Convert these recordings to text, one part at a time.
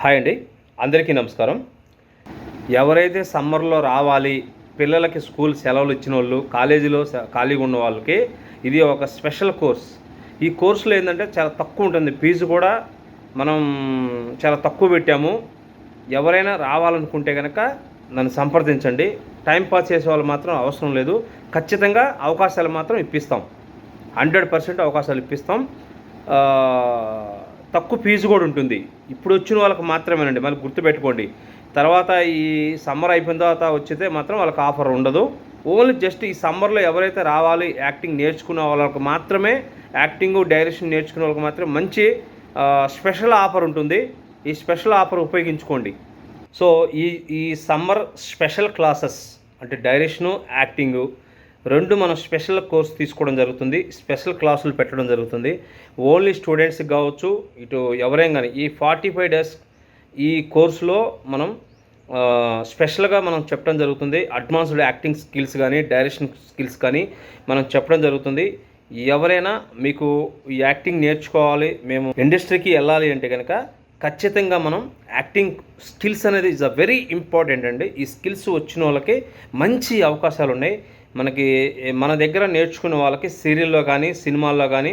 Hi అండి, అందరికీ నమస్కారం. ఎవరైతే సమ్మర్లో రావాలి, పిల్లలకి స్కూల్ సెలవులు ఇచ్చిన వాళ్ళు, కాలేజీలో ఖాళీగా ఉన్న వాళ్ళకి ఇది ఒక స్పెషల్ కోర్స్. ఈ కోర్సులో ఏంటంటే చాలా తక్కువ ఉంటుంది, ఫీజు కూడా మనం చాలా తక్కువ పెట్టాము. ఎవరైనా రావాలనుకుంటే కనుక నన్ను సంప్రదించండి. టైం పాస్ చేసే వాళ్ళు మాత్రం అవసరం లేదు. ఖచ్చితంగా అవకాశాలు మాత్రం ఇప్పిస్తాం, 100% అవకాశాలు ఇప్పిస్తాం. తక్కువ ఫీజు కూడా ఉంటుంది. ఇప్పుడు వచ్చిన వాళ్ళకి మాత్రమేనండి, మళ్ళీ గుర్తుపెట్టుకోండి. తర్వాత ఈ సమ్మర్ అయిపోయిన తర్వాత వచ్చితే మాత్రం వాళ్ళకి ఆఫర్ ఉండదు. ఓన్లీ జస్ట్ ఈ సమ్మర్లో ఎవరైతే రావాలి, యాక్టింగ్ నేర్చుకునే వాళ్ళకి మాత్రమే, యాక్టింగ్ డైరెక్షన్ నేర్చుకునే వాళ్ళకి మాత్రమే మంచి స్పెషల్ ఆఫర్ ఉంటుంది. ఈ స్పెషల్ ఆఫర్ ఉపయోగించుకోండి. సో ఈ సమ్మర్ స్పెషల్ క్లాసెస్ అంటే డైరెక్షను, యాక్టింగు రెండు మనం స్పెషల్ కోర్స్ తీసుకోవడం జరుగుతుంది. స్పెషల్ క్లాసులు పెట్టడం జరుగుతుంది. ఓన్లీ స్టూడెంట్స్కి కావచ్చు, ఇటు ఎవరైనా కానీ ఈ 45 డేస్ ఈ కోర్సులో మనం స్పెషల్గా మనం చెప్పడం జరుగుతుంది. అడ్వాన్స్డ్ యాక్టింగ్ స్కిల్స్ కానీ, డైరెక్షన్ స్కిల్స్ కానీ మనం చెప్పడం జరుగుతుంది. ఎవరైనా మీకు ఈ యాక్టింగ్ నేర్చుకోవాలి, మేము ఇండస్ట్రీకి వెళ్ళాలి అంటే కనుక ఖచ్చితంగా మనం యాక్టింగ్ స్కిల్స్ అనేది ఇస్ అ వెరీ ఇంపార్టెంట్ అండి. ఈ స్కిల్స్ వచ్చిన వాళ్ళకి మంచి అవకాశాలు ఉన్నాయి. మన దగ్గర నేర్చుకున్న వాళ్ళకి సీరియల్లో కానీ, సినిమాల్లో కానీ,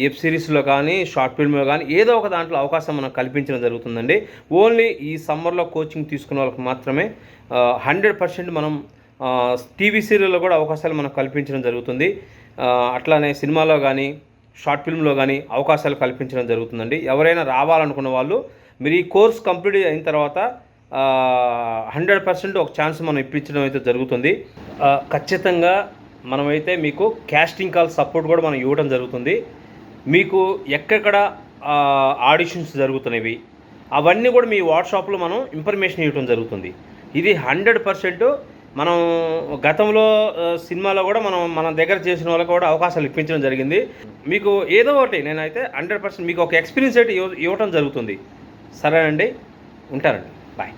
వెబ్ సిరీస్లో కానీ, షార్ట్ ఫిల్మ్లో కానీ ఏదో ఒక దాంట్లో అవకాశం మనం కల్పించడం జరుగుతుందండి. ఓన్లీ ఈ సమ్మర్లో కోచింగ్ తీసుకున్న వాళ్ళకి మాత్రమే 100% మనం టీవీ సీరియల్లో కూడా అవకాశాలు మనం కల్పించడం జరుగుతుంది. అట్లానే సినిమాలో కానీ, షార్ట్ ఫిల్మ్లో కానీ అవకాశాలు కల్పించడం జరుగుతుందండి. ఎవరైనా రావాలనుకున్న వాళ్ళు మీరు ఈ కోర్స్ కంప్లీట్ అయిన తర్వాత 100% ఒక ఛాన్స్ మనం ఇప్పించడం అయితే జరుగుతుంది. ఖచ్చితంగా మనమైతే మీకు క్యాస్టింగ్ కాల్ సపోర్ట్ కూడా మనం ఇవ్వడం జరుగుతుంది. మీకు ఎక్కడెక్కడ ఆడిషన్స్ జరుగుతున్నవి అవన్నీ కూడా మీ వాట్సాప్లో మనం ఇన్ఫర్మేషన్ ఇవ్వడం జరుగుతుంది. ఇది 100% మనం గతంలో సినిమాలో కూడా మన దగ్గర చేసిన వాళ్ళకి కూడా అవకాశాలు ఇప్పించడం జరిగింది. మీకు ఏదో ఒకటి నేనైతే 100% మీకు ఒక ఎక్స్పీరియన్స్ అయితే ఇవ్వటం జరుగుతుంది. సరేనండి, ఉంటానండి, బాయ్.